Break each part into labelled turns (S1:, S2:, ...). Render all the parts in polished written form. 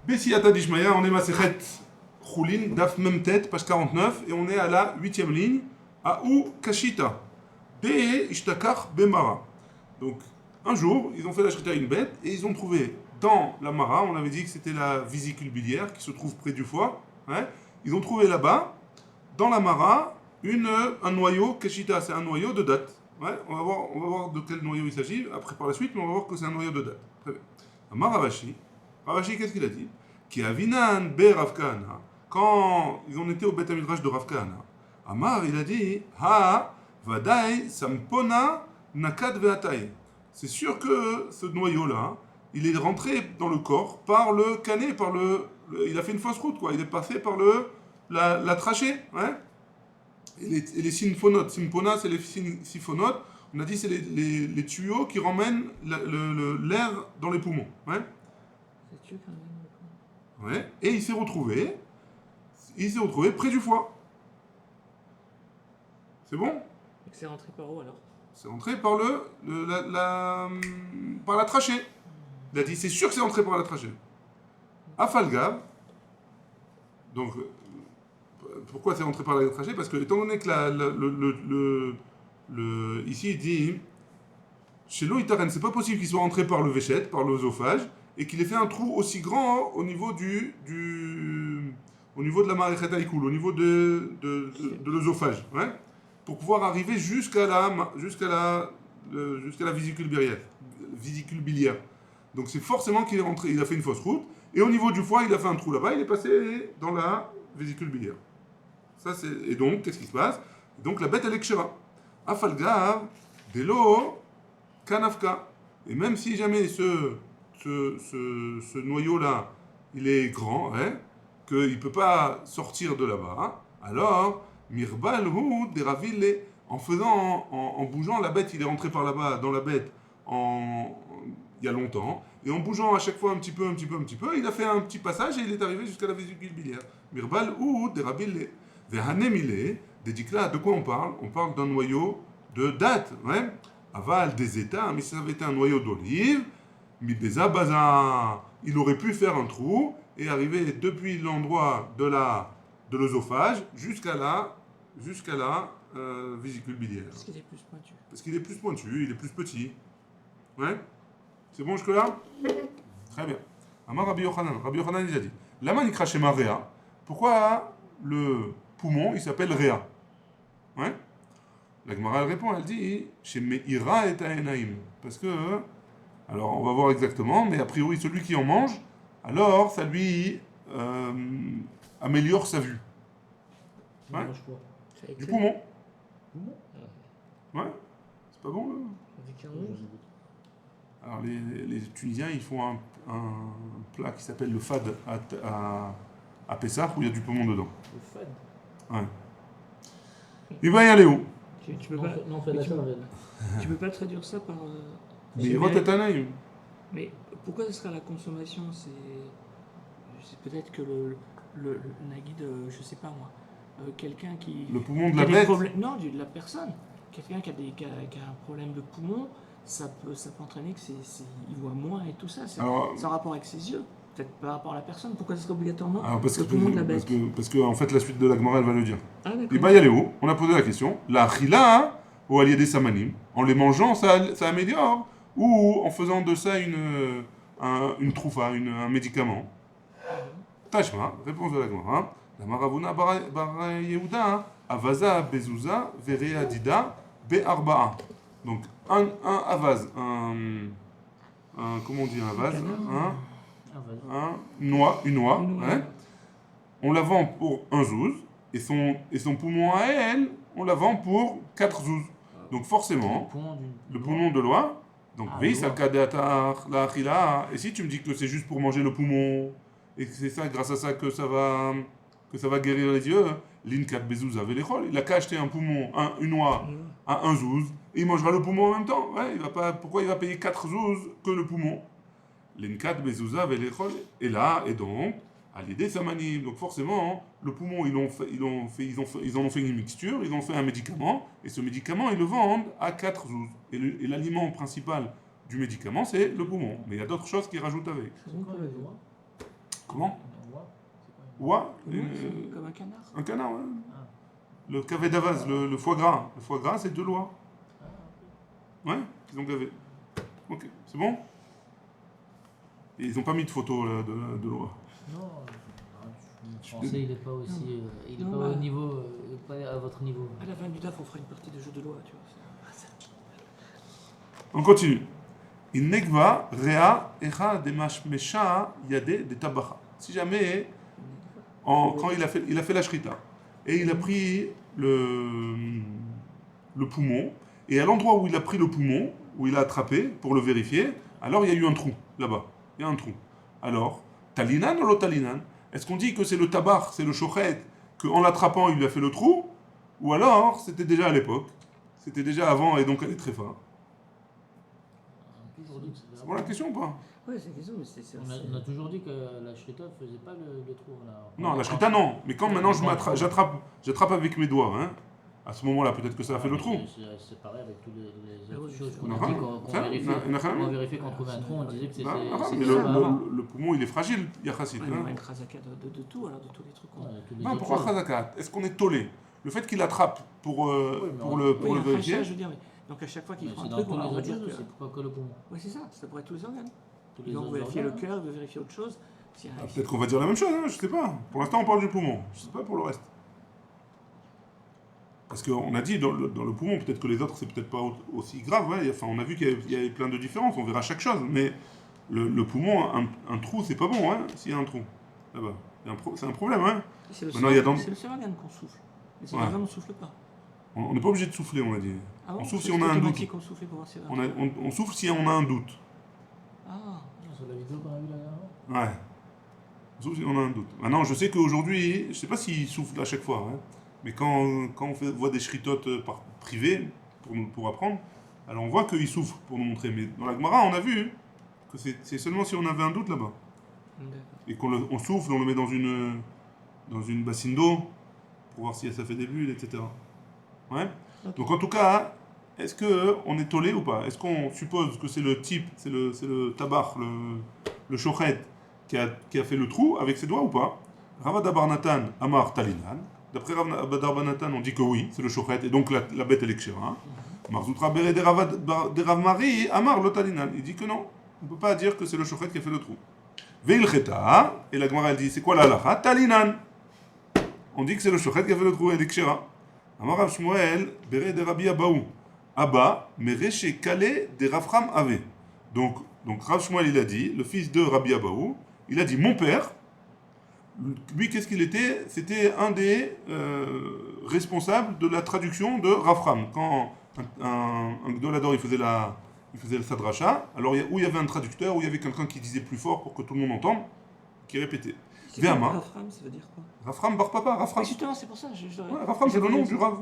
S1: Bessiyata Dishmaya, on est Masechet Choulin, Daf Memtet, page 49, et on est à la 8e ligne, à Ou Kashita, Be Ishtakar Bemara. Donc, un jour, ils ont fait la shrita à une bête, et ils ont trouvé dans la mara, on avait dit que c'était la vésicule biliaire qui se trouve près du foie, ouais, ils ont trouvé là-bas, dans la mara, un noyau, Kashita, c'est un noyau de date. Ouais, on va voir de quel noyau il s'agit, après par la suite, mais on va voir que c'est un noyau de date. Très bien. Amar Ravashi, qu'est-ce qu'il a dit? Qui avinan be Rav Kahana, quand ils ont été au Beth Midrash de Rav Kahana, Amar, il a dit, Ha, vadai, sampona, nakad ve'atai. C'est sûr que ce noyau-là, il est rentré dans le corps par le canet, il a fait une fausse route, quoi. Il est passé par la trachée, ouais. Et les symphonotes, sympona, c'est les symphonotes. On a dit c'est les tuyaux qui ramènent l'air dans les poumons, ouais.
S2: Les tuyaux qui ramènent les poumons.
S1: Ouais. Et il s'est retrouvé près du foie. C'est bon?
S2: Et c'est rentré par où alors?
S1: C'est rentré par par la trachée. Il a dit c'est sûr que c'est rentré par la trachée. Afalgav. Donc pourquoi c'est rentré par la trachée? Parce que étant donné que ici il dit chez l'oïtaren, c'est pas possible qu'il soit rentré par le véchette, par l'œsophage, et qu'il ait fait un trou aussi grand au niveau au niveau de la maréchette haïkoul, au niveau de l'œsophage, ouais, pour pouvoir arriver jusqu'à la vésicule biliaire. Donc c'est forcément qu'il est rentré, il a fait une fausse route, et au niveau du foie, il a fait un trou là-bas, il est passé dans la vésicule biliaire. Et donc, qu'est-ce qui se passe? Donc la bête, elle est kshera. Afalgav, delo, kanafka. Et même si jamais ce noyau-là, il est grand, hein, qu'il ne peut pas sortir de là-bas, alors, mirbal hu deraville, en bougeant, la bête, il est rentré par là-bas, dans la bête, il y a longtemps, et en bougeant à chaque fois un petit peu, il a fait un petit passage et il est arrivé jusqu'à la vésicule biliaire. Mirbal hu deraville. De quoi on parle? On parle d'un noyau de date, ouais. Aval des états, mais si ça avait été un noyau d'olive, Mibeza Baza, il aurait pu faire un trou et arriver depuis l'endroit de l'œsophage jusqu'à la vésicule biliaire.
S2: Parce qu'il est plus pointu.
S1: Parce qu'il est plus pointu, il est plus petit. Ouais. C'est bon jusque-là? Très bien. Amar Rabbi Yochanan, il a dit Lama nikra shema rea. Pourquoi le poumon, il s'appelle Réa. Ouais. La Gemara, elle répond, elle dit chez Meira et Aenaim. Parce que, alors on va voir exactement, mais a priori, celui qui en mange, alors ça lui améliore sa vue. Ouais. Du poumon. Ouais. C'est pas bon, là? Alors les Tunisiens, ils font un plat qui s'appelle le fad à Pessah, où il y a du poumon dedans.
S2: Le fad.
S1: Ouais. Il va y aller où?
S2: Tu peux pas.
S3: Non, fais la cervelle.
S2: Tu peux pas traduire ça par.
S1: Mais il va être un œil.
S2: Mais pourquoi ce sera la consommation? C'est peut-être que le naguide, je sais pas moi, quelqu'un qui.
S1: Le poumon de la bête?
S2: Non, de la personne. Quelqu'un qui a un problème de poumon, ça peut entraîner il voit moins et tout ça. C'est en rapport avec ses yeux. Peut-être par rapport à la personne. Pourquoi ça serait obligatoirement le poumon de la bête?
S1: Parce que en fait, la suite de la Gemara, elle va le dire.
S2: Ah, d'accord.
S1: Il va y aller où? On a posé la question. La chila ou allié des samanim. En les mangeant, ça améliore. Ou en faisant de ça une troufa, un médicament. Tashma, réponse de la Gemara. La maravuna bar Yehuda, avaza bezouza, verea dida, be'arba'a. Donc, un avaz, comment on dit un vase? Une noix, hein. On la vend pour un zouz, et son poumon à elle, on la vend pour 4 zouz. Donc forcément, le poumon de loi, donc et si tu me dis que c'est juste pour manger le poumon, et que c'est ça, grâce à ça, que ça va guérir les yeux, l'inkat bezouz avait l'échol, il a qu'à acheter un poumon, une noix à un zouz, et il mangera le poumon en même temps. Ouais, pourquoi il va payer 4 zouz que le poumon? L'inkat bezouza avait l'échol, et là, et donc, à l'idée samanim. Donc forcément, le poumon, ils en ont fait une mixture, ils ont fait un médicament, et ce médicament, ils le vendent à 4 zouz. Et l'aliment principal du médicament, c'est le poumon. Mais il y a d'autres choses qu'ils rajoutent avec.
S3: C'est quoi les doigts?
S1: Comment Comment?
S2: Oie, comme un canard.
S1: Un canard, ouais. Ah. Le cavé d'Avaz, le foie gras. Le foie gras, c'est de l'oie. Ouais, ils ont gavé. Ok, c'est bon? Et ils n'ont pas mis de photo de l'oie.
S3: Non, le français, il n'est pas aussi. Il n'est pas au niveau. Pas à votre niveau.
S2: À la fin du DAF, on fera une partie de jeu de loi, tu vois.
S1: On continue. Il negva rea echa demash mesha yade de tabacha. Si jamais, quand il a fait la shrita, et il a pris le poumon, et à l'endroit où il a pris le poumon, où il a attrapé pour le vérifier, alors il y a eu un trou là-bas. Il y a un trou. Alors, talinan ou lo talinan? Est-ce qu'on dit que c'est le tabar, c'est le shochet, qu'en l'attrapant il lui a fait le trou, ou alors c'était déjà à l'époque, c'était déjà avant et donc elle est très fin? C'est bon la question ou pas?
S2: Oui, c'est la question, mais c'est ça.
S3: On a toujours dit que la shrita ne faisait pas le trou.
S1: Non, la shrita non. Mais quand maintenant j'attrape avec mes doigts, hein, à ce moment-là, peut-être que ça a fait le trou.
S3: C'est pareil avec toutes les autres choses qu'on a dit, qu'on vérifiait qu'on trouvait un trou, on disait que c'était.
S1: Mais le poumon, il est fragile, Yachassid.
S2: Il y a une chazaka de tout, alors de tous les trucs.
S1: Non, pourquoi chazaka? Est-ce qu'on est tollé? Le fait qu'il attrape pour le vérifier.
S2: Je veux dire, mais donc à chaque fois qu'il prend un truc, on va dire que
S3: c'est pas que le poumon.
S2: Oui, c'est ça, ça pourrait être tous les organes. Ils vont vérifier le cœur, ils vont vérifier autre chose.
S1: Peut-être qu'on va dire la même chose, hein, je sais pas. Pour l'instant, on parle du poumon. Je sais pas pour le reste. Parce qu'on a dit dans le poumon, peut-être que les autres, c'est peut-être pas aussi grave. Ouais. Enfin, on a vu qu'il y avait plein de différences, on verra chaque chose. Mais le poumon, un trou, c'est pas bon, hein, s'il y a un trou. Là-bas. C'est un problème, hein.
S2: C'est le seul organe qu'on souffle. Les autres organes, on ne souffle pas.
S1: On n'est pas obligé de souffler, on a dit.
S2: Ah bon,
S1: on souffle si on a un doute. On souffle si on a un doute.
S2: Ah,
S3: sur la vidéo qu'on a vue la dernière.
S1: Ouais. On souffle si on a un doute. Maintenant, je sais qu'aujourd'hui, je sais pas s'il souffle à chaque fois, hein, mais quand on voit des shritotes privés pour apprendre, alors on voit qu'il souffle pour nous montrer. Mais dans la Gemara, on a vu que c'est seulement si on avait un doute là-bas. Et qu'on souffle, on le met dans une bassine d'eau pour voir si ça fait des bulles, etc. Ouais. Okay. Donc en tout cas, est-ce qu'on est tollé ou pas? Est-ce qu'on suppose que c'est le type, c'est le tabar, le shochet qui a fait le trou avec ses doigts ou pas? Ravad Abarnatan Amar Talinan. D'après Ravad Abarnatan, on dit que oui, c'est le shochet et donc la bête elle est kshera. Marzoutra Bere de Rav Mari Amar lo Talinan. Il dit que non, on ne peut pas dire que c'est le shochet qui a fait le trou. Veil Cheta, et la Gemara elle dit c'est quoi la halacha? Talinan. On dit que c'est le shochet qui a fait le trou, elle est kshera. Amar Rav Shmuel, Bere de Rabbi Abaou. Abba, Mereche Kale de Rafram Ave. Donc Rav Shmuel, il a dit, le fils de Rabbi Abaou, il a dit, mon père, lui, qu'est-ce qu'il était? C'était un des responsables de la traduction de Rafram. Quand un Gdolador, il faisait le sadracha, alors où il y avait un traducteur, où il y avait quelqu'un qui disait plus fort pour que tout le monde entende, qui répétait.
S2: Rafram, ça veut dire quoi?
S1: Rafram, bar papa, Rafram.
S2: Mais justement, c'est pour ça.
S1: Ouais, Rafram, c'est le nom du Rav.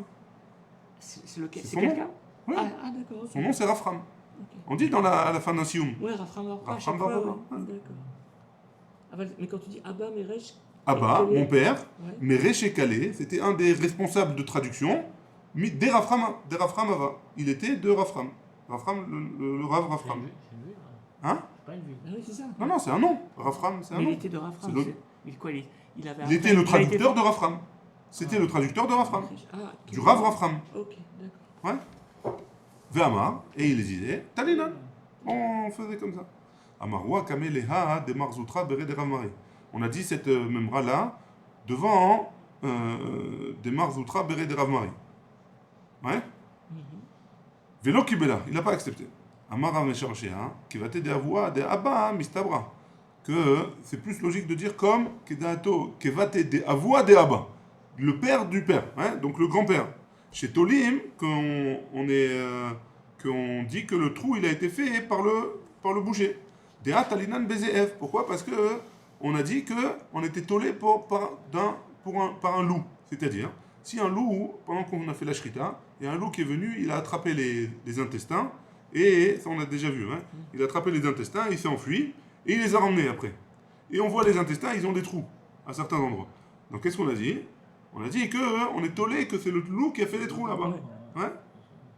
S2: C'est quelqu'un?
S1: Oui.
S2: Ah, d'accord. Okay.
S1: Son nom, c'est Rafram. Okay. On dit à la fin d'un sioum.
S2: Oui, Rafram bar papa.
S1: Rafram bar papa.
S2: D'accord. Mais quand tu dis Abba, Meresh.
S1: Abba, mon père, ouais. Meresh et Kalé, c'était un des responsables de traduction des Rafram Ava. Il était de Rafram. Rafram, le Rav Rafram.
S3: C'est lui,
S1: hein?
S3: Pas une ville.
S2: Ah oui, c'est ça.
S1: Non, c'est un nom. Rafram, c'est un nom.
S2: Mais il était de Rafram.
S1: Il était le traducteur de Rafram. C'était le traducteur de Rafram. Du Rav Rafram.
S2: Ok, d'accord.
S1: Ouais. Ve'amar, et il disait, Talinan. On faisait comme ça. Amarwa kameleha de Marzoutra bere de Ravmari. On a dit cette memra-là devant des Marzoutra bere de Ravmari. Ouais. Velo kibela, il n'a pas accepté. Amara Mesharshea, qui va t'aider à voir des Abba Mistabra. Que c'est plus logique de dire comme Kedato, qui va t'aider à voir des Abba. Le père du père, hein, donc le grand-père. Chez Tolim, qu'on dit que le trou il a été fait par le boucher. Dea Talinan BZF. Pourquoi? Parce que on a dit que on était tollé par un loup. C'est-à-dire, si un loup, pendant qu'on a fait la shrita, il y a un loup qui est venu, il a attrapé les intestins, et ça on a déjà vu, hein, il a attrapé les intestins, il s'est enfui, et il les a ramenés après. Et on voit les intestins, ils ont des trous à certains endroits. Donc qu'est-ce qu'on a dit? On a dit qu'on est tollé, que c'est le loup qui a fait les trous là-bas. Ouais.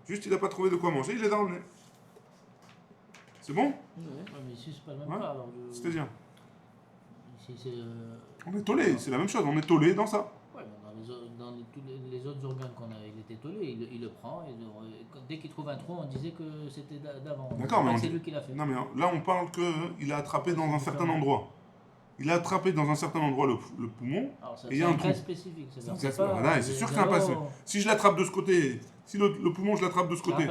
S1: Juste, il n'a pas trouvé de quoi manger, il les a ramenés. C'est bon?
S3: Ouais, mais ici, c'est pas le même cas.
S1: C'est-à-dire?
S3: Ici, Si c'est,
S1: On est tollé, c'est la même chose, on est tollé dans ça.
S3: Ouais, dans tous les autres organes qu'on a, il était tollé, il le prend. Dès qu'il trouve un trou, on disait que c'était d'avant.
S1: D'accord, mais
S3: c'est lui qui l'a fait.
S1: Non, mais là, on parle qu'il a attrapé dans un certain endroit. Il a attrapé dans un certain endroit le poumon.
S3: Alors,
S1: et il y a un trou.
S3: Spécifique.
S1: C'est sûr que c'est un cas spécifique. Si je l'attrape de ce côté, si le poumon, je l'attrape de ce côté,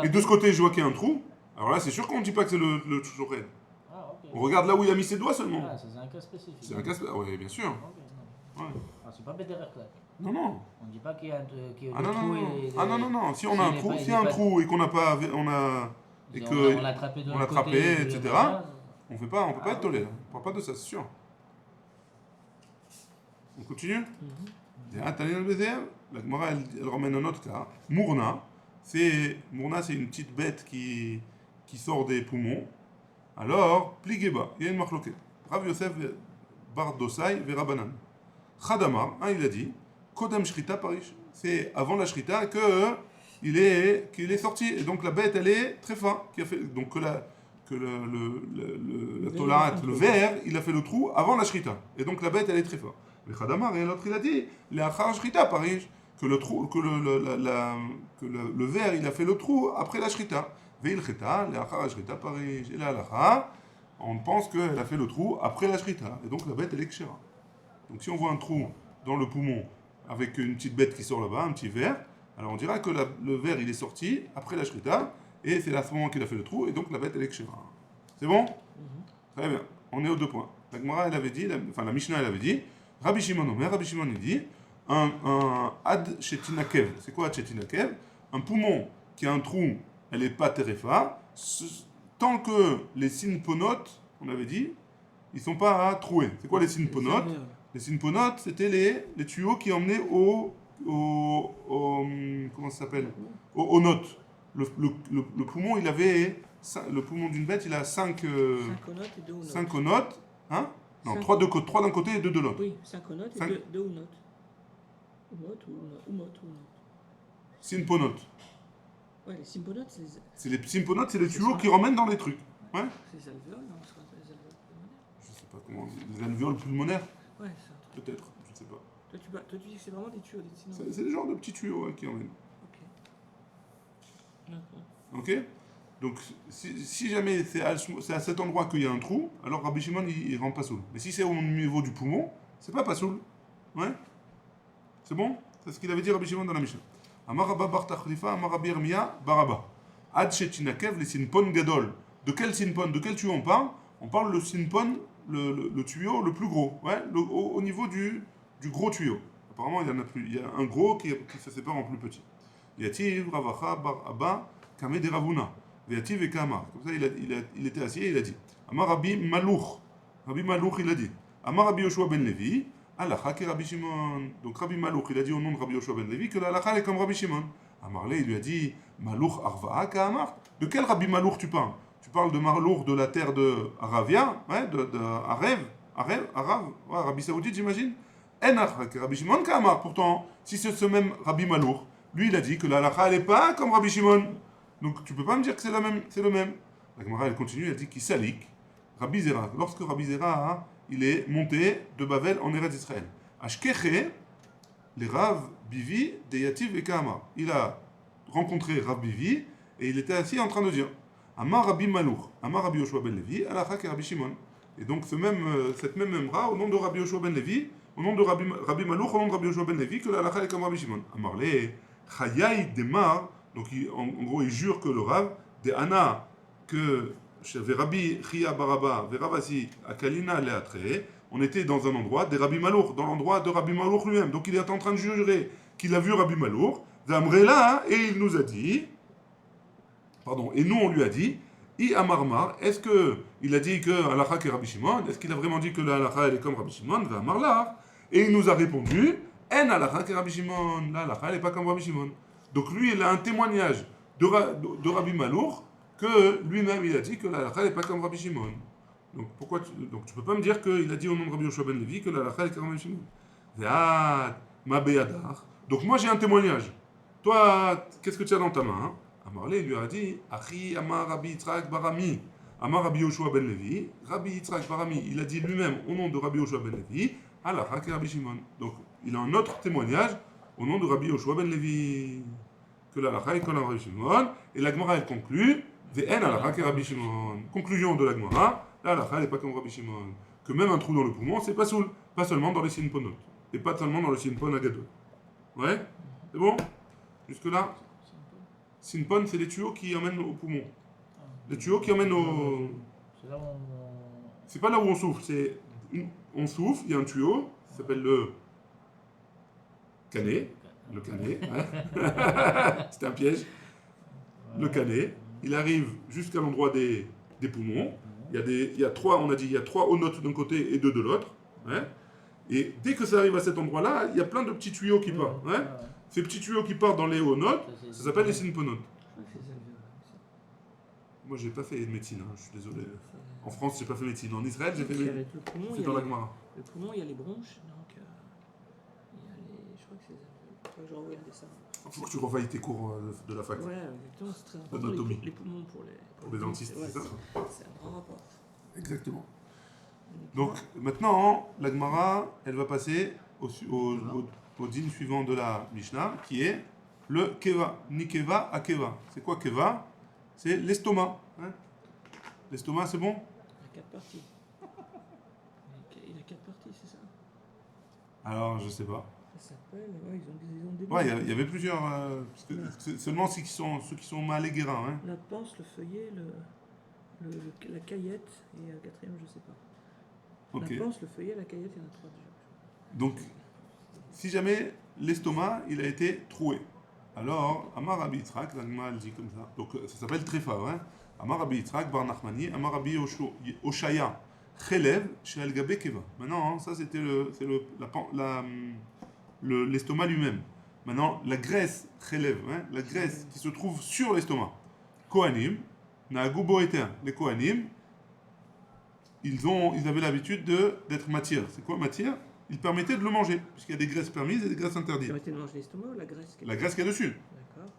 S1: et de ce côté, je vois qu'il y a un trou, alors là, c'est sûr qu'on ne dit pas que c'est le chorène.
S3: Ah, okay.
S1: On regarde là où il a mis ses doigts seulement.
S3: Ah, c'est un cas spécifique.
S1: C'est un cas spécifique, oui, bien sûr.
S3: Okay, ouais. Ah, c'est pas Bederer Clark.
S1: Non.
S3: On ne dit pas qu'il y a un
S1: trou. Non. Si on a un trou, s'il y a un trou et qu'on n'a pas. On l'a attrapé, etc. On ne peut pas être toléré. On ne parle pas de ça, c'est sûr. On continue. La Gemara, elle ramène un autre cas. Mourna, c'est une petite bête qui sort des poumons. Alors, pligeba, il y a une marloquette. Rav Yosef bar Dosai vera Banan. Khadamar, il a dit, Kodam Shrita Parish. C'est avant la Shrita qu'il est sorti. Et donc la bête, elle est très fin. Qui a fait, donc la tolat, le verre, il a fait le trou avant la Shrita. Et donc la bête, elle est très fin. Mais Khadamar, et l'autre, il a dit, les Achar Shrita Parish. Que le verre, il a fait le trou après la Shrita. Veil Cheta, les Achar Shrita Parish. Et là, on pense qu'elle a fait le trou après la Shrita. Et donc la bête, elle est kshera. Donc si on voit un trou dans le poumon avec une petite bête qui sort là-bas, un petit verre, alors on dira que le verre, il est sorti après la Shrita. Et c'est à ce moment qu'il a fait le trou. Et donc la bête, elle est kshera. C'est bon? Très bien. On est aux 2 points. La Gemara, elle avait dit, la Mishnah, elle avait dit, Rabbi Shimon Omer, Rabbi Shimon, il dit, un ad shetinakev. C'est quoi ad shetinakev? Un poumon qui a un trou, elle n'est pas terefa, tant que les synponotes, on avait dit, ils ne sont pas troués. C'est quoi les synponotes? Les synponotes, c'était les tuyaux qui emmenaient comment ça s'appelle? Aux notes. Le poumon, il avait, le poumon d'une bête, il a 5 notes. Hein? Non, 3 d'un côté et 2 de l'autre.
S2: Oui, 5 notes et 2 notes.
S1: Synponotes.
S2: Ouais, les symponotes,
S1: les symponotes, c'est les tuyaux qui ramènent dans les trucs. Ouais.
S2: C'est les alvéoles, non? C'est les alvéoles pulmonaires.
S1: Je sais pas comment. Les alvéoles pulmonaires?
S2: Ouais, c'est un truc.
S1: Peut-être, je sais pas.
S2: Toi, tu dis que c'est vraiment des tuyaux,
S1: c'est le genre de petits tuyaux qui emmènent. Ok. Donc, si jamais c'est à cet endroit qu'il y a un trou, alors Rabbi Shimon, il rentre pas soul. Mais si c'est au niveau du poumon, c'est pas soul. Ouais. C'est bon? C'est ce qu'il avait dit Rabbi Shimon dans la Mishnah. Amaraba bar Tachlifa, Amarabi Ermia, Baraba. Ad Shetinakev, les sinpon gadol. De quel sinpon, de quel tuyau on parle? On parle le sinpon, le tuyau le plus gros. Ouais, au niveau du gros tuyau. Apparemment, il y en a plus. Il y a un gros qui se sépare en plus petit. Yativ, Ravacha, Bar Abba, Kame de Ravuna. Yativ et Kama. Comme ça, il était assis et il a dit. Amarabi Malouch. Rabbi Malouch, il a dit. Amarabi Yoshua ben Levi. Alacha qui Rabbi Shimon. Donc Rabbi Malouch, il a dit au nom de Rabbi Yoshua ben Levi que l'alacha est comme Rabbi Shimon. Amarle, il lui a dit Malouch Arva'a Ka'amar. De quel Rabbi Malouch tu parles? Tu parles de Malouch de la terre de Aravia, ouais, de Arav, ouais, Arabie Saoudite, j'imagine. Enach qui Rabbi Shimon Ka'amar. Pourtant, si c'est ce même Rabbi Malouch, lui il a dit que l'alacha elle n'est pas comme Rabbi Shimon. Donc tu peux pas me dire que c'est le même. La Gemara elle continue, elle dit qu'il salik Rabbi Zera. Lorsque Rabbi Zera il est monté de Bavel en Eretz Israël. Ashkeche, les Rav Bivi, de Yativ et Ka'amar. Il a rencontré Rav Bivi et il était assis en train de dire Amar Rabbi Malouch, Amar Rabbi Yoshua ben Levi, Alacha et Rabbi Shimon. Et donc cette même Emra, au nom de Rabbi Yoshua ben Levi, au nom de Rabbi Malouch, au nom de Rabbi Yoshua ben Levi, que l'Alacha est comme Rabbi Shimon. Amar le Chayai Demar, donc en gros il jure que le Rav, de Anna, que Rabbi Chia Baraba, Veravasi Akalina Leatre, on était dans un endroit des Rabbi Malouch, dans l'endroit de Rabbi Malouch lui-même. Donc il est en train de jurer qu'il a vu Rabbi Malouch, Zamrela, et il nous a dit, et nous on lui a dit, I Amarmar, est-ce qu'il a dit que Alacha est Rabbi Shimon? Est-ce qu'il a vraiment dit que l'Alacha elle est comme Rabbi Shimon? Amarlar, et il nous a répondu, En Alacha est Rabbi Shimon, l'Alacha elle n'est pas comme Rabbi Shimon. Donc lui il a un témoignage de Rabbi Malouch, que lui-même il a dit que l'Alacha n'est pas comme Rabbi Shimon. Donc tu peux pas me dire qu'il a dit au nom de Rabbi Yoshua ben Levi que l'Alacha est comme Rabbi Shimon. Ma beyadar. Donc moi j'ai un témoignage. Toi, qu'est-ce que tu as dans ta main? Amarle lui a dit Achi Amar Rabbi Yitzhak Barami. Amar Rabbi Yoshua ben Levi, Rabbi Yitzhak Barami, il a dit lui-même au nom de Rabbi Yoshua ben Levi, Halakha que Rabbi Shimon. Donc il a un autre témoignage au nom de Rabbi Yoshua ben Levi, que l'Halakha est comme Rabbi Shimon, et la Gemara elle conclut, Ve'en Halakha que Rabbi Shimon. Conclusion de la Gemara, la Halakha n'est pas comme Rabbi Shimon, que même un trou dans le poumon, c'est pas soul, pas seulement dans les sinponot, et pas seulement dans le sinpon agadol. Ouais, c'est bon? Jusque-là? Sinpon, c'est les tuyaux qui emmènent au poumon. Les tuyaux qui emmènent au...
S3: C'est là où on...
S1: C'est pas là où on souffle, c'est... On souffle, il y a un tuyau, ça s'appelle le... canet. Le canet, hein. C'était un piège. Le canet, il arrive jusqu'à l'endroit des poumons. Il y a trois, on a dit, il y a 3 O-notes d'un côté et 2 de l'autre. Hein. Et dès que ça arrive à cet endroit-là, il y a plein de petits tuyaux qui partent. Hein. Ces petits tuyaux qui partent dans les O-notes, ça s'appelle les sinponotes. Moi, j'ai pas fait médecine, hein, je suis désolé. En France, j'ai pas fait médecine. En Israël, j'ai fait médecine. C'est dans la Gemara.
S2: Le poumon, il y a les bronches, donc il y a les... Je crois que c'est... Je regarde ça.
S1: Il faut que tu revailles tes cours de la fac.
S2: Ouais, exactement, c'est très important.
S1: D'anatomie.
S2: Les poumons
S1: pour les dentistes, c'est ça?
S2: C'est un grand rapport.
S1: Exactement. Donc, maintenant, la Gemara, elle va passer au dîne suivant de la Mishnah, qui est le Keva. Ni Keva à Keva. C'est quoi Keva? C'est l'estomac. Hein. L'estomac, c'est bon?
S2: Il a 4 parties. Il a 4 parties, c'est ça?
S1: Alors, je sais pas.
S2: Ça s'appelle... Ouais, ils ont des...
S1: Ouais, il y avait plusieurs... parce que seulement ceux qui sont mal et guérins. Hein.
S2: La panse, le feuillet, la caillette, et le quatrième, je sais pas. Okay. La panse, le feuillet, la caillette, il y en a 3 déjà.
S1: Donc, si jamais l'estomac, il a été troué, alors, Amar Rabbi Yitzhak, l'animal dit comme ça, donc ça s'appelle Tréfa, hein. Amar Rabbi Yitzhak, Bar Nachmani, Amar Rabbi Oshaya, Chelev, Shel Gabe Keva. Maintenant, hein, ça c'était l'estomac lui-même. Maintenant, la graisse, Chelev, hein, la graisse qui se trouve sur l'estomac. Kohanim, Naagu Boeter, les Kohanim, ils avaient l'habitude d'être matière. C'est quoi matière? Ils permettaient de le manger, puisqu'il y a des graisses permises et des graisses interdites. Ils
S2: permettaient de manger l'estomac ou la graisse?
S1: La graisse qu'il y a dessus.
S2: D'accord.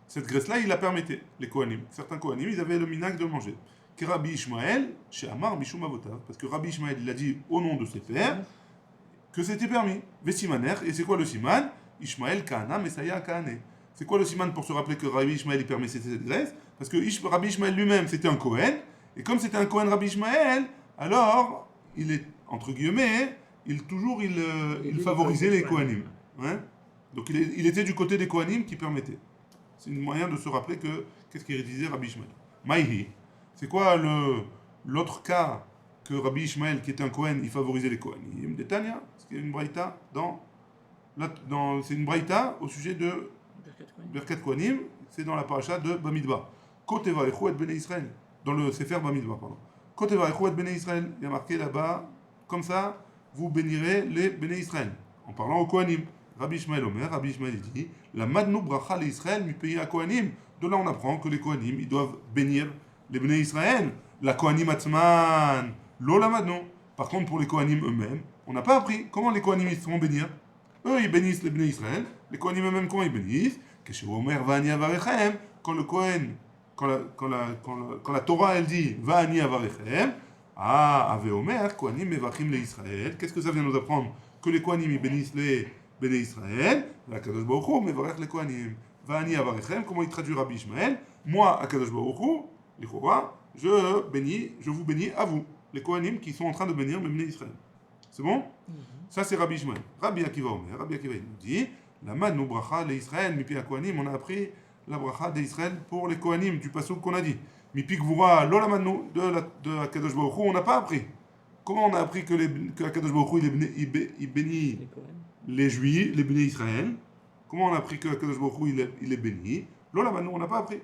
S1: Cette graisse-là, ils la permettaient, les Kohanim. Certains Kohanim, ils avaient le minhag de le manger. Que Rabbi Ishmael, chez Amar Mishum Avotav, parce que Rabbi Ishmael, il a dit au nom de ses pères que c'était permis. Vesimaner, et c'est quoi le siman? Ishmael Kahana, Messaya Kahane. C'est quoi le siman pour se rappeler que Rabbi Ishmael, il permettait cette graisse? Parce que Rabbi Ishmael lui-même, c'était un Kohen, et comme c'était un Kohen Rabbi Ishmael, alors, il est, entre guillemets, il favorisait les Kohanim. Hein? Donc il était du côté des Kohanim qui permettaient. C'est un moyen de se rappeler que qu'est-ce qu'il disait Rabbi Ishmael. Maïhi. C'est quoi l'autre cas que Rabbi Ishmael, qui était un Kohen, il favorisait les Kohanim? De Tanya, parce qu'il y a une braïta c'est une braïta au sujet de Birkat Kohanim, c'est dans la paracha de Bamidbar. Koteva Echou et Bnei Israël, dans le Sefer Bamidbar, pardon. Koteva Echou et Bnei Israël, il y a marqué là-bas, comme ça, vous bénirez les Bnei Israël. En parlant aux Kohanim. Rabbi Ishmael Omer, Rabbi Ishmael dit, la madnou bracha les Israël, mi pays à Kohanim. De là, on apprend que les Kohanim, ils doivent bénir les Bnei Israël. La Kohanim atzman, lo la madnou. Par contre, pour les Kohanim eux-mêmes, on n'a pas appris comment les Kohanim ils se font bénir. Eux, ils bénissent les Bnei Israël. Les Kohanim eux-mêmes, comment ils bénissent? Keshe Omer va'ani avarechem. Quand le Kohen, quand la Torah, elle dit va'ani avarechem, Ave Omer, Kohanim mevachim les Israël. Qu'est-ce que ça vient nous apprendre? Que les Kohanim, ils bénissent les Bnei Israël. La Kadosh Baruch Hu mevarech les Kohanim. Va'ani avarechem. Comment il traduit Rabbi Ishmael? Moi, à Kadosh Baruch Hu, je vous bénis à vous, les Kohanim qui sont en train de bénir le Bnei Israël. C'est bon? Ça, c'est Rabbi Ishmael. Rabbi Akiva Omer, Rabbi Akiva, il nous dit, la madnou bracha les Israël, mipi à Kohanim, on a appris la bracha d'Israël pour les Kohanim, du passouk qu'on a dit. Mipi Gvura, lola madnou, de Akadosh Baruch Hu, on n'a pas appris. Comment on a appris que Akadosh Baruch Hu, il bénit les Juifs, les Bnei Israël? Comment on a appris que Akadosh Baruch Hu, il est béni? Lola madnou, on n'a pas appris.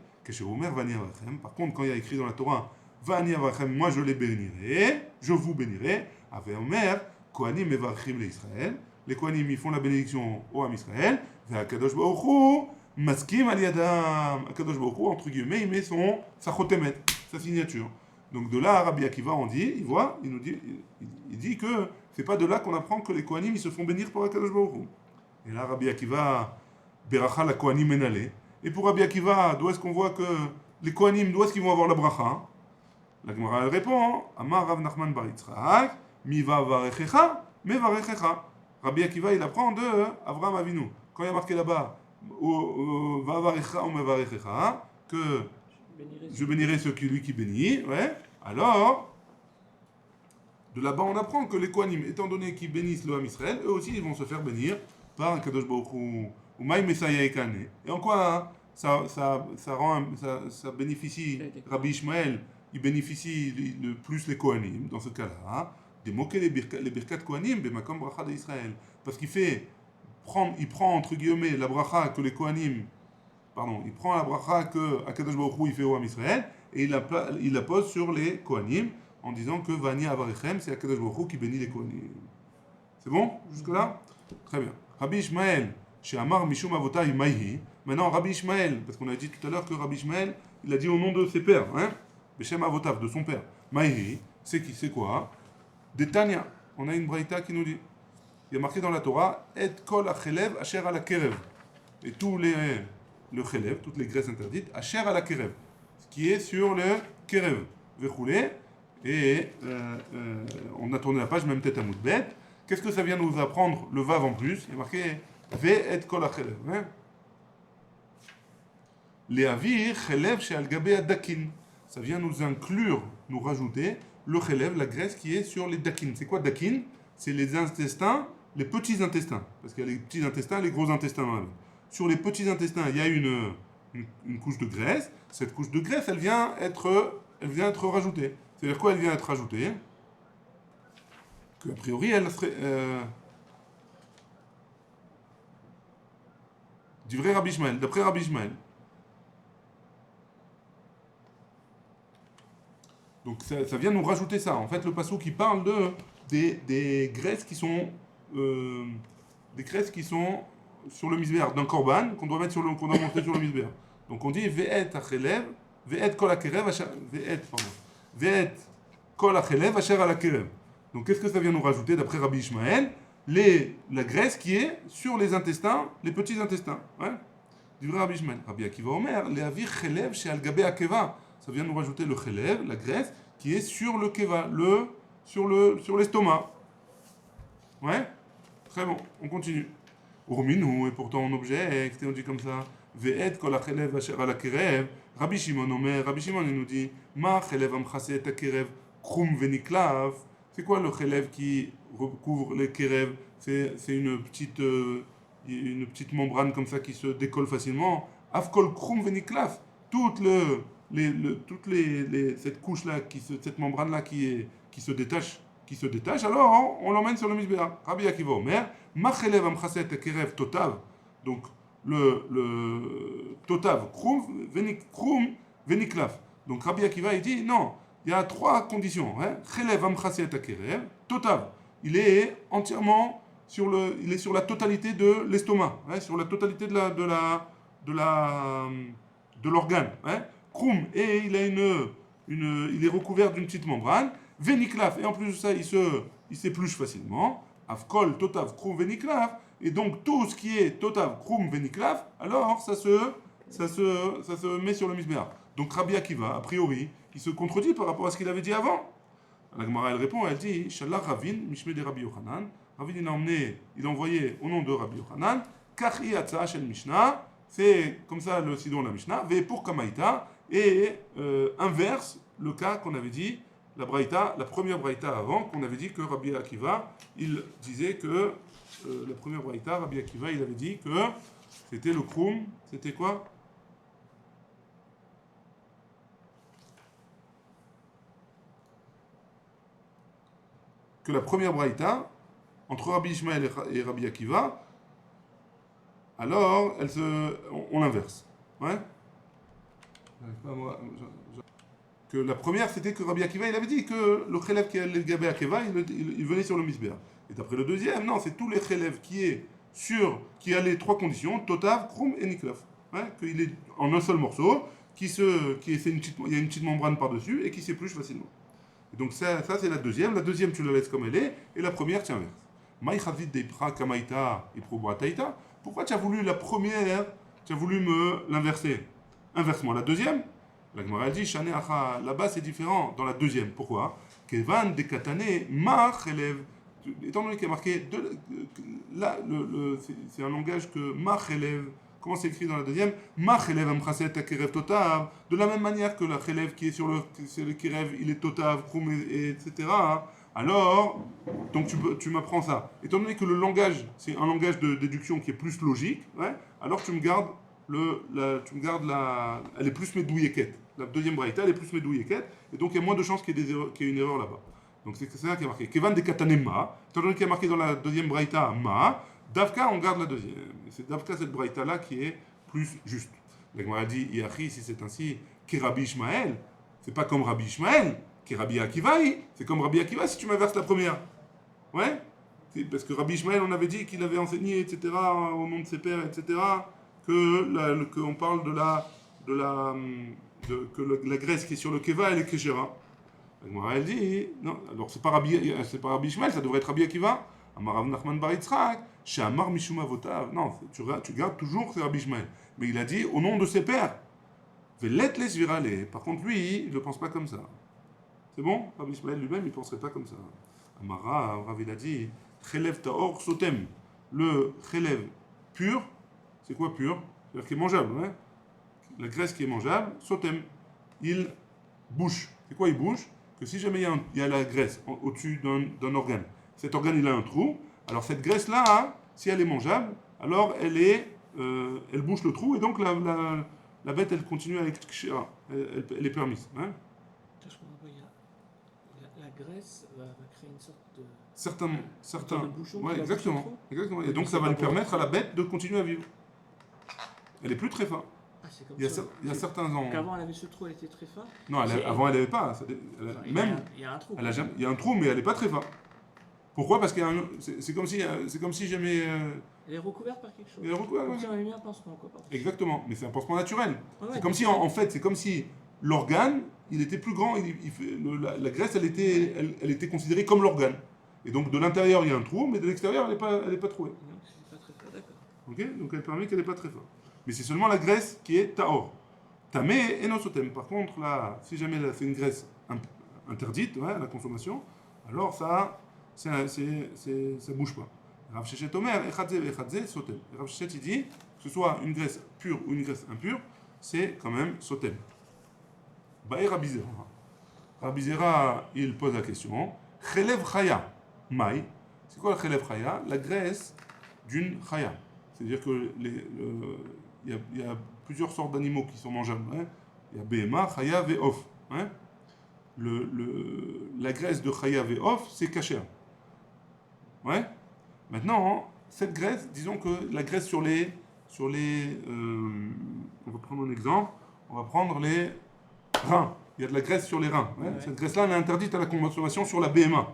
S1: Par contre, quand il y a écrit dans la Torah, Vani avachem, moi je les bénirai, je vous bénirai. Avec Omer, Kohanim mevachim les Israël. Les Kohanim ils font la bénédiction au Ham Israël. Ve Akadosh Baruch Hu maskim al yadam. Akadosh Baruch Hu, entre guillemets, il met sa chotemet, sa signature. Donc de là, Rabbi Akiva, il dit que c'est pas de là qu'on apprend que les Kohanim ils se font bénir par Akadosh Baruch Hu. Et là, Rabbi Akiva, beracha la Kohanim menale. Et pour Rabbi Akiva, d'où est-ce qu'on voit que les Kohanim, d'où est-ce qu'ils vont avoir la bracha? La Gemara elle répond, Amar Rav Nachman bar Yitzchak, Miva varechecha, mevarechecha. Rabbi Akiva il apprend de Avraham Avinu. Quand il y a marqué là-bas, va varecha ou mevarechecha, que je bénirai celui qui bénit, ouais, alors, de là-bas on apprend que les Kohanim, étant donné qu'ils bénissent le Ham Israël, eux aussi ils vont se faire bénir par un Kadosh Baruch Hu, ou Maï Messiah Ekane. Et en quoi ça bénéficie, Rabbi Ishmael, il bénéficie le plus les Kohanim, dans ce cas-là, de moquer les Birkat Kohanim, Bemakom Bracha d'Israël. Parce il prend entre guillemets la bracha que les Kohanim, il prend la bracha que Akadosh Baruch Hu il fait au Ham Israël, et il la pose sur les Kohanim, en disant que Vani Avarechem, c'est Akadosh Baruch Hu qui bénit les Kohanim. C'est bon jusque-là? Très bien. Rabbi Ishmael, chez Amar Mishum Avotai Maïhi. Maintenant, Rabbi Ishmael, parce qu'on a dit tout à l'heure que Rabbi Ishmael, il a dit au nom de ses pères, hein, Beshem Avotav, de son père. Maïhi, c'est quoi? Des Tanya. On a une braïta qui nous dit, il y a marqué dans la Torah, Et kol achelev asher ala kerev. Et le chelev, toutes les graisses interdites, asher ala kerev, ce qui est sur le kerev. Vechoulé. Et on a tourné la page, même tête à moudbet. Qu'est-ce que ça vient nous apprendre, le vav en plus? Il y a marqué Ve et kol achelev. Le'avir chelev she'al gabei dakin. Ça vient nous inclure, nous rajouter le chelev, la graisse qui est sur les dakin. C'est quoi dakin? C'est les intestins, les petits intestins. Parce qu'il y a les petits intestins et les gros intestins dans la vie. Sur les petits intestins, il y a une couche de graisse. Cette couche de graisse, elle vient être rajoutée. C'est-à-dire quoi elle vient être rajoutée? Qu'a priori, elle serait... du vrai Rabbi Ishmael, d'après Rabbi Ishmael. Donc ça vient nous rajouter ça. En fait, le passage qui parle des graisses qui sont sur le misbéar d'un korban qu'on doit mettre qu'on doit monter sur le misbéar. Donc on dit ve'et achelev, ve'et kol akerev, ve'et kol achelev asher al akerev. Donc qu'est-ce que ça vient nous rajouter d'après Rabbi Ishmael? La graisse qui est sur les intestins, les petits intestins. Ouais. Du vrai Rabbi Ishmael. Rabbi Akiva Omer, le'avir chelev she'al gabei akeva. Ça vient nous rajouter le chelev, la graisse, qui est sur le keva, sur l'estomac. Ouais? Très bon, on continue. Urminu, et pourtant on objecte, et on dit comme ça. Ve'et kol achelev asher al akerev. Rabbi Shimon Omer, Rabbi Shimon il nous dit, ma chelev amchase et akerev, krum veniklav. C'est quoi le chelev qui recouvre les kerev? C'est une petite membrane comme ça qui se décolle facilement. Afkol krum veniklav. Cette couche-là, cette membrane-là qui se détache, alors on l'emmène sur le misbéa. Rabbi Akiva Omer, Machelev amchaset kerev totav. Donc le totav, krum veniklaf. Donc Rabbi Akiva il dit non, il y a 3 conditions. Chelev amchaset kerev totav. Il est entièrement sur la totalité de l'estomac, sur la totalité de l'organe. Krum, et il est recouvert d'une petite membrane. Veniklaf, et en plus de ça, il s'épluche facilement. Afkol, totav, krum, veniklaf. Et donc tout ce qui est totav, krum, veniklaf, alors ça se met sur le misbéar. Donc Rabbi Akiva, a priori, il se contredit par rapport à ce qu'il avait dit avant. La Gemara, elle répond, elle dit Shalach Ravin, Mishme de Rabbi Yochanan. Ravin, il a envoyé au nom de Rabbi Yochanan, Kachi Atza Shel Mishnah. C'est comme ça le sidon de la Mishnah, Ve pour Kamaïta, et inverse le cas qu'on avait dit, la première braïta avant, qu'on avait dit que Rabbi Akiva, il disait que, la première braïta, Rabbi Akiva, il avait dit que c'était le krum, c'était quoi? Que la première braïta, entre Rabbi Ishmael et Rabbi Akiva, alors, on l'inverse. Ouais? Que la première, c'était que Rabbi Akiva, il avait dit que le chelev qui est le gabé Akiva, il venait sur le misbéa. Et d'après le deuxième, non, c'est tous les chelev qui a les 3 conditions, totav, krum et niklaf. Qu'il est en un seul morceau, il y a une petite membrane par-dessus et qui s'épluche facilement. Et donc ça c'est la deuxième. La deuxième, tu la laisses comme elle est, et la première, tu inverses. Maïchavit deipra kamaita et probrataita. Pourquoi tu as voulu la première, tu as voulu me l'inverser? Inverse-moi la deuxième. La Gemara dit, Shane Acha, là-bas c'est différent, dans la deuxième. Pourquoi? Kevan de Katane, Ma Chelev. Étant donné qu'il y a marqué, là, c'est un langage que Ma Chelev. Comment c'est écrit dans la deuxième? Ma Chelev Amchaset Kerev Totav. De la même manière que la Chelev qui est sur le Kerev, il est Totav, Krum, etc. Alors, donc tu m'apprends ça. Étant donné que le langage, c'est un langage de déduction qui est plus logique, ouais, alors tu me gardes elle est plus médouilleket. La deuxième braïta, elle est plus médouilleket, et donc il y a moins de chances qu'il y ait une erreur là-bas. Donc c'est ça qui est marqué. Kevan de katanema, étant donné qu'il y a marqué dans la deuxième braïta ma, davka on garde la deuxième. Et c'est davka cette braïta là qui est plus juste. La Gemara dit, Yachi, si c'est ainsi, qui Rabbi Ishmael, c'est pas comme Rabbi Ishmael, qui Rabbi Akiva, c'est comme Rabbi Akiva si tu m'inverses la première. Ouais? Parce que Rabbi Ishmael, on avait dit qu'il avait enseigné, etc., au nom de ses pères, etc., qu'on parle que la graisse qui est sur le keva, elle est késhera. Elle dit, non, alors c'est pas Rabbi Ishmael, ça devrait être Rabbi Akiva. Amarav Nachman bar Yitzchak, She'amar Mishum Avotav. Non, tu gardes toujours, c'est Rabbi Ishmael. Mais il a dit au nom de ses pères. Velet les virale. Par contre, lui, il ne pense pas comme ça. C'est bon? Rabbi Ishmael lui-même, il ne penserait pas comme ça. Rav, il a dit, Chelev Taor Sotem. Le Chelev pur, c'est quoi pur? C'est-à-dire qui est mangeable, hein? La graisse qui est mangeable, Sotem. Il bouche. C'est quoi il bouche? Que si jamais il y a la graisse au-dessus d'un organe, cet organe il a un trou, alors cette graisse-là, hein, si elle est mangeable, alors elle bouche le trou et donc la bête elle continue à être kshira, elle est permise. Hein.
S2: La graisse va créer une sorte de...
S1: Certains
S2: de bouchon
S1: ouais, exactement. Et donc ça va lui permettre à la bête de continuer à vivre. Elle est plus très fin.
S2: Ah, c'est comme
S1: il y a certains ans.
S2: Avant elle avait ce trou, elle était très fin.
S1: Non, avant elle n'avait pas.
S2: Il y a un trou.
S1: Il y a un trou, mais elle n'est pas très fin. Pourquoi? Parce que c'est comme si jamais.
S2: Elle est recouverte par quelque chose.
S1: Elle est recouverte.
S2: Comme si on avait mis un pansement, quoi.
S1: Exactement, mais c'est un pansement naturel.
S2: Ouais,
S1: c'est comme si, en fait, c'est comme si l'organe, il était plus grand. La graisse, elle était considérée comme l'organe. Et donc de l'intérieur, il y a un trou, mais de l'extérieur, elle n'est pas trouée.
S2: Donc c'est pas très fin, d'accord.
S1: Ok, donc elle permet qu'elle n'est pas très fin. Mais c'est seulement la graisse qui est taor. Tamé et nosotem. Par contre, là, si jamais c'est une graisse interdite à la consommation, alors ça bouge pas. Rav Shechet Omer, echadze echadze sotem. Rav Shechet il dit que ce soit une graisse pure ou une graisse impure, c'est quand même sotem. Bae Rabbi Zera. Rabbi Zera, il pose la question. Chelev chaya, maï. C'est quoi le chelev chaya? La graisse d'une chaya. C'est-à-dire que il y a plusieurs sortes d'animaux qui sont mangeables. Hein. Il y a Behema, Chaya, Ve'of. Hein. La graisse de Chaya, Ve'of, c'est kasher. Ouais. Maintenant, cette graisse, disons que la graisse sur les on va prendre un exemple, on va prendre les reins. Il y a de la graisse sur les reins. Hein. Ouais. Cette graisse-là, elle est interdite à la consommation sur la Behema.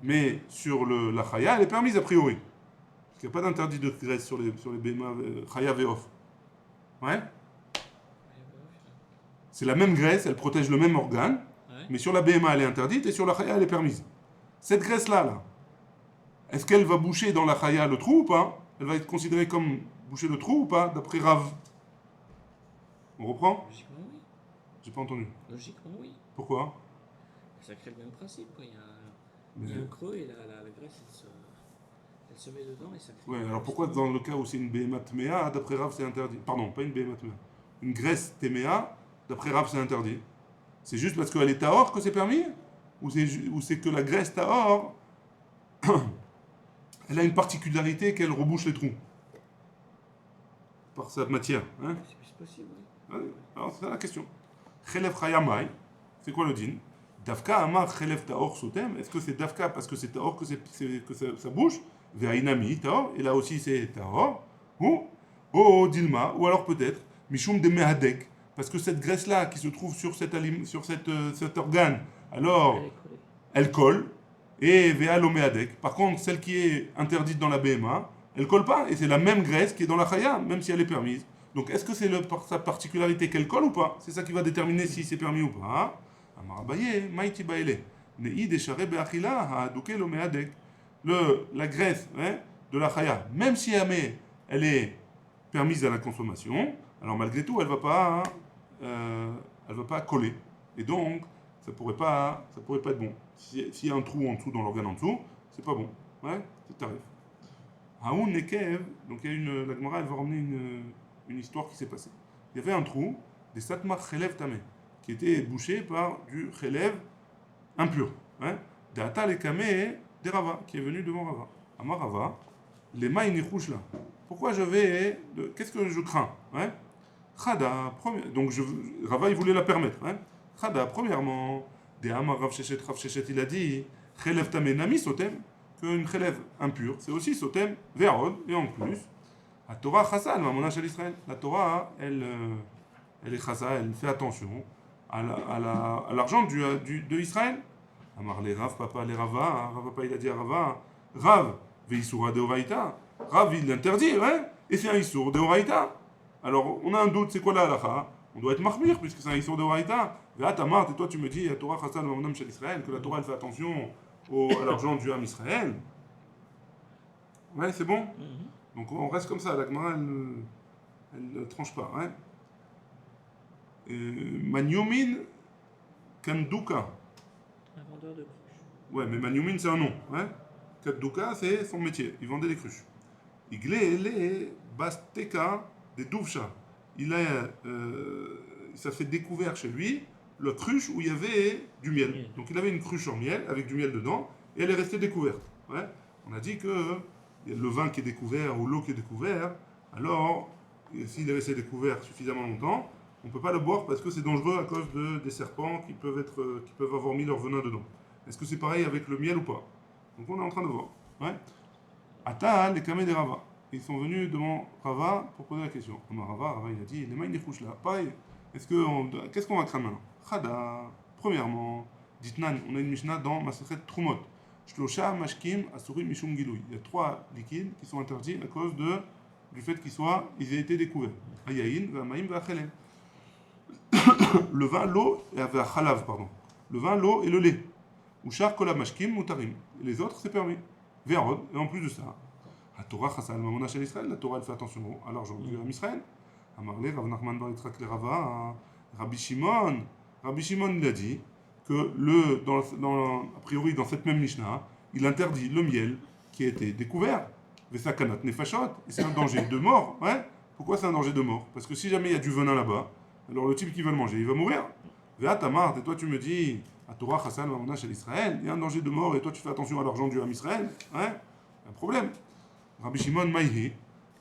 S1: Mais sur la Chaya, elle est permise a priori. Il n'y a pas d'interdit de graisse sur les Behema, Chaya Ve'of. Ouais. C'est la même graisse, elle protège le même organe, mais sur la Behema, elle est interdite et sur la Chaya, elle est permise. Cette graisse-là, est-ce qu'elle va boucher dans la Chaya le trou ou pas? Elle va être considérée comme boucher le trou ou pas, d'après Rav? On reprend?
S2: Logiquement, oui.
S1: J'ai pas entendu.
S2: Logiquement, oui.
S1: Pourquoi?
S2: Ça crée le même principe, quoi. Il y a un creux et la graisse, elle se met dedans et ça crée...
S1: Ouais, alors pourquoi dans le cas où c'est une Behema Tmea, d'après Rav, c'est interdit? Pardon, pas une Behema Tmea. Une graisse Tmea, d'après Rav, c'est interdit. C'est juste parce qu'elle est Tahor que c'est permis? Ou c'est que la graisse Tahor, elle a une particularité qu'elle rebouche les trous? Par sa matière. Hein?
S2: C'est possible, oui.
S1: Ouais, alors c'est ça la question. Chelev Chayamai, c'est quoi le din? Dafka Amar Chelev Tahor Sotem, est-ce que c'est Dafka parce que c'est Tahor que ça bouge? Ve'ainami Tahor, et là aussi c'est Tahor. Ou Dilma, ou alors peut-être Mishum de Mehadek, parce que cette graisse-là qui se trouve sur cet organe, alors elle colle, et Ve'alo Mehadek. Par contre, celle qui est interdite dans la BMA, elle colle pas, et c'est la même graisse qui est dans la Chaya, même si elle est permise. Donc est-ce que c'est sa particularité qu'elle colle ou pas? C'est ça qui va déterminer si c'est permis ou pas. Amarabaye, Maïti Baile, Nei Deshare Beachila, Haaduke Lo Mehadek. La graisse de la Chaya, même si elle est permise à la consommation, alors malgré tout, elle va pas elle va pas coller. Et donc, ça pourrait pas être bon. S'il y a un trou en dessous dans l'organe en dessous, c'est pas bon. Ouais, c'est tarif. Haoun Nekev, donc la Gemara, elle va ramener une histoire qui s'est passée. Il y avait un trou, des Satmar Chelev Tameh, qui était bouché par du Chelev impur. Hein? Des Atal et Kameh, des Rava, qui est venu devant Rava. Amar Rava, les mailles nichouches là. Pourquoi qu'est-ce que je crains? Hein? Khada, donc Rava, il voulait la permettre. Hein? Khada, premièrement, des Amar Rav Shechet, il a dit, Chelev Tameh Nami Sotem, qu'une Chelev impure, c'est aussi Sotem, Ve'od, et en plus, la Torah Chassa, Mamona Shel Israël. La Torah, elle est Chassa, elle fait attention à l'argent de Israël. Amar les Rav, papa les Rava, Rav papa il a dit à Rava, Rav, Ve'isura de Oraïta. Rav il l'interdit, ouais, et c'est un Issour de Oraïta. Alors on a un doute, c'est quoi la halakha? On doit être mahmir puisque c'est un Issour de Oraïta. Ve'at Amar, et toi tu me dis, la Torah Chassa, Mamona Shel Israël, que la Torah elle fait attention à l'argent du Ham Israël. Ouais, c'est bon? Donc on reste comme ça, la Gemara elle ne tranche pas. Hein? Manyomin Kanduka.
S2: Un vendeur de cruches.
S1: Ouais, mais Manyomin c'est un nom. Hein? Kanduka c'est son métier, il vendait des cruches. Igle Basteka des Douvcha. Ça fait découvert chez lui la cruche où il y avait du miel. Donc il avait une cruche en miel avec du miel dedans et elle est restée découverte. Ouais? On a dit que le vin qui est découvert ou l'eau qui est découvert, alors s'il est resté découvert suffisamment longtemps, on ne peut pas le boire parce que c'est dangereux à cause des serpents qui peuvent avoir mis leur venin dedans. Est-ce que c'est pareil avec le miel ou pas? Donc on est en train de voir. Ouais. Ata les kameh des Rava. Ils sont venus devant Rava pour poser la question. Rava il a dit les mains des couches là. Pareil. Qu'est-ce qu'on va craindre maintenant? Khada. Premièrement, Ditnan, on a une Mishnah dans Masachet Trumot. Shlosha mashkim asuri mishum giloui. Il y a 3 liquides qui sont interdits à cause du fait qu'ils aient été découverts. Ayayin, v'amaim, v'achelev. Le vin, l'eau, et v'achalav, pardon. Le vin, l'eau et le lait. Ushar kola mashkim mutarim. Les autres, c'est permis. Ve'arod, et en plus de ça, la Torah chassal mamona shel Israël, la Torah elle fait attention à l'argent du Ham Israël. Amarle, Rav Nachman bar Yitzchak le Rava, Rabbi Shimon il a dit que a priori dans cette même Mishnah, il interdit le miel qui a été découvert. Vesakanat nefashot, et c'est un danger de mort. Ouais? Pourquoi c'est un danger de mort? Parce que si jamais il y a du venin là-bas, alors le type qui va le manger, il va mourir. Ve'at Amar, et toi tu me dis, à Torah Chassan Mamona shel Israël, il y a un danger de mort et toi tu fais attention à l'argent du Ham Israël. Hein? Un problème. Rabbi Shimon Maïhi.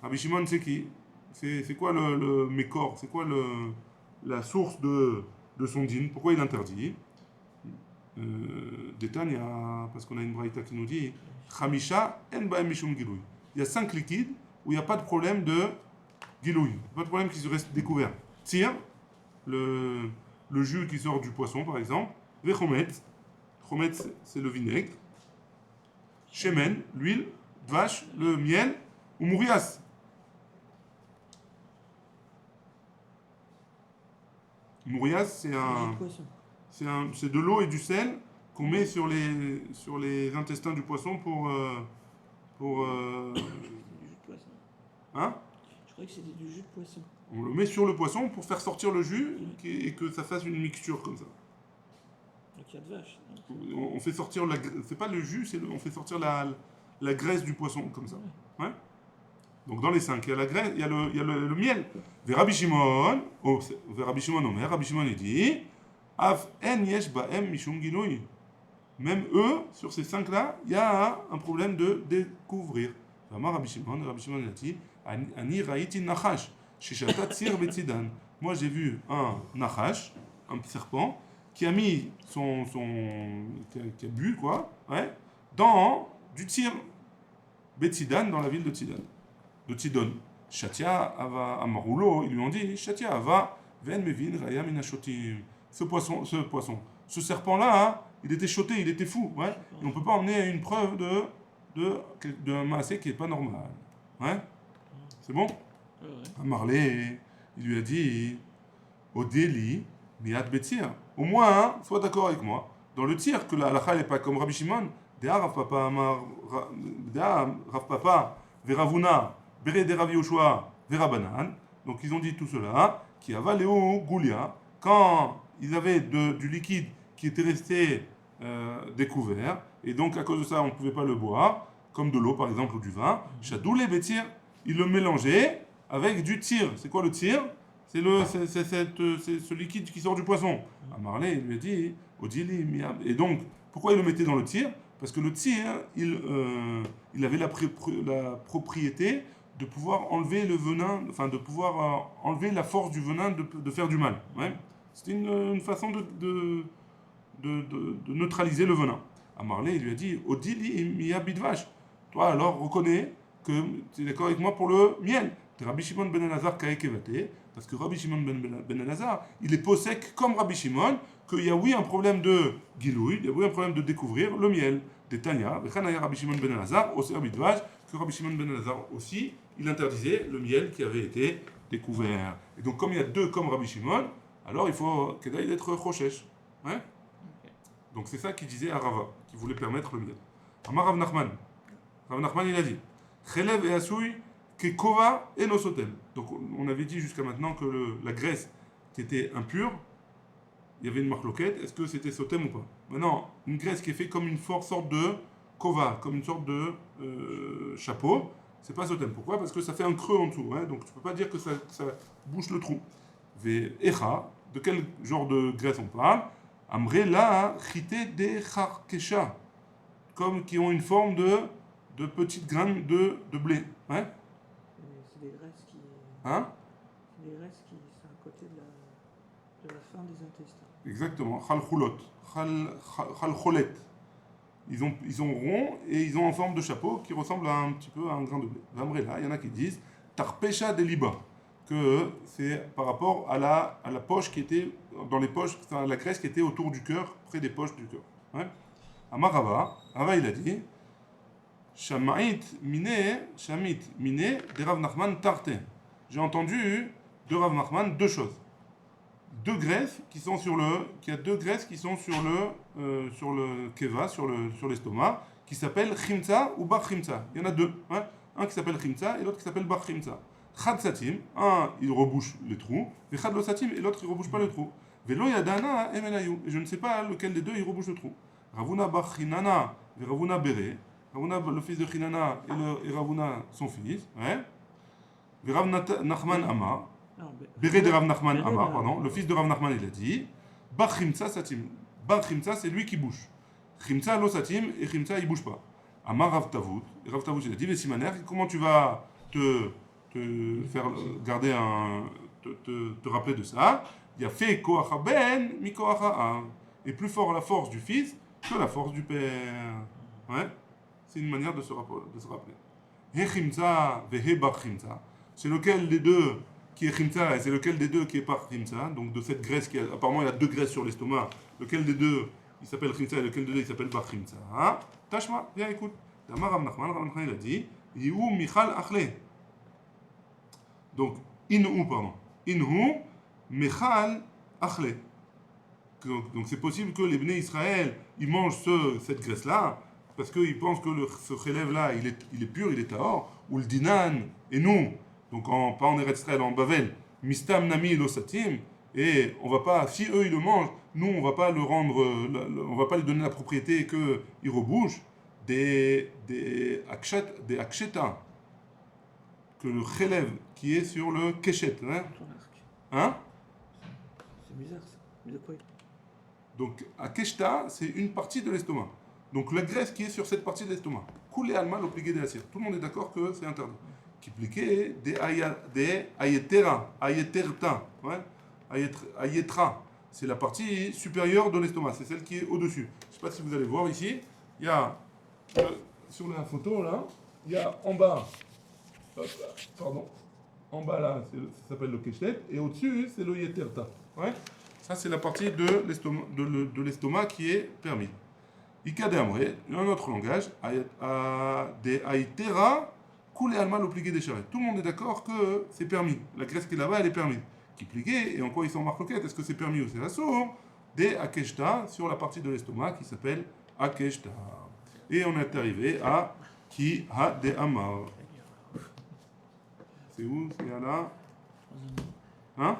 S1: Rabbi Shimon c'est qui? C'est quoi le mécor? C'est quoi la source de son dîne? Pourquoi il interdit? Détail, parce qu'on a une braïta qui nous dit Khamisha en ba'em mishum gilouy. Il y a 5 liquides où il n'y a pas de problème de gilouy, pas de problème qui se reste découvert. Tire, le jus qui sort du poisson par exemple, vechomet, chomet c'est le vinaigre, shemen, l'huile, vache, le miel, ou mourias. Mourias c'est de l'eau et du sel qu'on met sur les intestins du poisson pour
S2: Du jus de poisson.
S1: Hein?
S2: Je croyais que c'était du jus de poisson.
S1: On le met sur le poisson pour faire sortir le jus et que ça fasse une mixture comme ça.
S2: Donc il y a de vache.
S1: On fait sortir c'est pas le jus, on fait sortir la graisse du poisson comme ça. Ouais? Donc dans les 5, il y a la graisse, il y a le miel. Rabbi Shimon, Rabbi Shimon il dit Af en yesh ba'em mishum gilouy. Même eux, sur ces 5 là, il y a un problème de découvrir. Rabbi Shimon a dit Ani raïti nachash, shishata tsir betzidan. Moi j'ai vu un nachash, un serpent, qui a mis qui a bu quoi, ouais, dans du tir betzidan dans la ville de Tzidon. Shatia ava amarulo, ils lui ont dit Shatia ava ven mevin raya minashotim. Ce serpent-là, hein, il était choté, il était fou, ouais. Et on peut pas emmener une preuve d'un maasé qui est pas normal, ouais. C'est bon? Amarlé, il lui a dit Odeli miat betzir. Au moins, hein, sois d'accord avec moi. Dans le tir, que la halakha n'est pas comme Rabbi Shimon, Rav Papa, Veravuna, Bere de Rav Yoshua, Verabanan. Donc ils ont dit tout cela. qui avaléo goulia, quand ils avaient du liquide qui était resté découvert, et donc à cause de ça on ne pouvait pas le boire, comme de l'eau par exemple ou du vin, chadou les bétir, ils le mélangeaient avec du tir. C'est quoi le tir? C'est ce liquide qui sort du poisson. À Marley, il lui a dit, Odili, miam. Et donc, pourquoi il le mettait dans le tir? Parce que le tir, il avait la propriété de pouvoir enlever le venin, enfin de pouvoir enlever la force du venin de faire du mal. Ouais. C'était une façon de neutraliser le venin. À Marley, il lui a dit, Odili, miya bidvash. Toi alors, reconnais que tu es d'accord avec moi pour le miel. Rabbi Shimon ben Elazar kaekevate, parce que Rabbi Shimon ben Elazar, il est possèque comme Rabbi Shimon, qu'il y a oui un problème de gilouï, il y a oui un problème de découvrir le miel. Des Tanya, Rabbi Shimon ben Elazar, aussi Bidvaj, que Rabbi Shimon ben Elazar aussi, il interdisait le miel qui avait été découvert. Et donc comme il y a deux comme Rabbi Shimon, alors il faut qu'il aille d'être Choshesh. Ouais. Donc c'est ça qu'il disait à Rava, qui voulait permettre le miel. Amar Rav Nachman. Rav Nachman il a dit, Chelev et Asouy, que kova et nosotem. Donc on avait dit jusqu'à maintenant que la graisse qui était impure, il y avait une marloquette, est-ce que c'était sotem ou pas? Maintenant, une graisse qui est faite comme une sorte de kova, comme une sorte de chapeau, c'est pas sotem. Pourquoi? Parce que ça fait un creux en dessous, hein, donc tu peux pas dire que ça bouche le trou. Ve'echa, de quel genre de graisse on parle? Amre la chité de charkesha, comme qui ont une forme de petites graines de blé. Hein?
S2: C'est des graisses qui.
S1: Hein?
S2: C'est des graisses qui sont à côté de la fin des intestins.
S1: Exactement. Chalcholet. Ils ont rond et ils ont en forme de chapeau qui ressemble un petit peu à un grain de blé. Là, il y en a qui disent Tarpesha de liba, que c'est par rapport à la poche qui était dans les poches, enfin, la graisse qui était autour du cœur, près des poches du cœur. Ouais. Amarava, Rava il a dit Shamit mine de Rav Nachman tarte. J'ai entendu de Rav Nachman deux choses. Deux graisses qui sont sur le keva, sur l'estomac, qui s'appellent chimtza ou bar chimtza. Il y en a deux, hein? Un qui s'appelle chimtza et l'autre qui s'appelle bar chimtza. Chad satim, un il rebouche les trous, et chad lo satim et l'autre il rebouche pas le trou. Velo yadana emenayu, et je ne sais pas lequel des deux il rebouche le trou. Ravuna bar chinana et Ravuna bere. Ravuna le fils de Chinana et Ravuna son fils, ouais. Rav Nachman Amar. Béré de Rav Nachman Amar, pardon, le fils de Rav Nachman il a dit Bar Chimtza Satim. Bar Chimtza c'est lui qui bouge. Chimtza lo Satim et Chimtza il bouge pas. Amar Rav Tavut. Et Rav Tavut il a dit Vesimaner, comment tu vas te faire garder te rappeler de ça? Il y a fait Koacha Ben mi Koacha Av. Et plus fort la force du fils que la force du père. Ouais. C'est une manière de se rappeler. He Chimtza vehe Bar Chimtza. C'est lequel des deux qui est chimtza et c'est lequel des deux qui est pas chimtza, donc de cette graisse qui apparemment il y a deux graisses sur l'estomac, lequel des deux il s'appelle chimtza et lequel des deux il s'appelle pas chimtza. Hein? Tashma, viens écoute. Rav Nachman il a dit Yihu Michal Achle. Donc Inhu Michal Achle. Donc c'est possible que les Bnei Israël ils mangent cette graisse là parce qu'ils pensent que ce relève là il est pur, il est tahor, ou le dinan et nous. Donc pas en Eretz Israël, en Bavel, mistam nami losatim, et on va pas, si eux ils le mangent, nous on va pas le rendre, on va pas lui donner la propriété que il rebouche des aksheta, que le chelev qui est sur le keshet, hein?
S2: C'est bizarre ça. Mais de quoi?
S1: Donc akeshta c'est une partie de l'estomac. Donc la graisse qui est sur cette partie de l'estomac. Koulé alma l'obligé de la cire. Tout le monde est d'accord que c'est interdit. Qui pliquait des ayetera, ayeterta, ouais, ayetra. C'est la partie supérieure de l'estomac, c'est celle qui est au-dessus. Je ne sais pas si vous allez voir ici, il y a sur la photo là, il y a en bas, en bas là, ça s'appelle le keshet, et au-dessus c'est le yeterta. Ouais, ça c'est la partie de l'estomac qui est permis. Ika de amre, un autre langage, des ayetera. Coulé alma l'obligé des charrettes. Tout le monde est d'accord que c'est permis. La graisse qui est là-bas, elle est permise. Qui pliquait, et en quoi ils sont marloquettes? Est-ce que c'est permis ou c'est assour? Des akeshta sur la partie de l'estomac qui s'appelle akeshta. Et on est arrivé à qui ha de amar. C'est où? C'est là. Hein?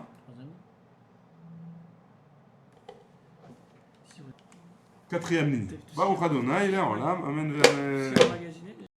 S1: Quatrième ligne. Baruch Adonai, il est en Amen.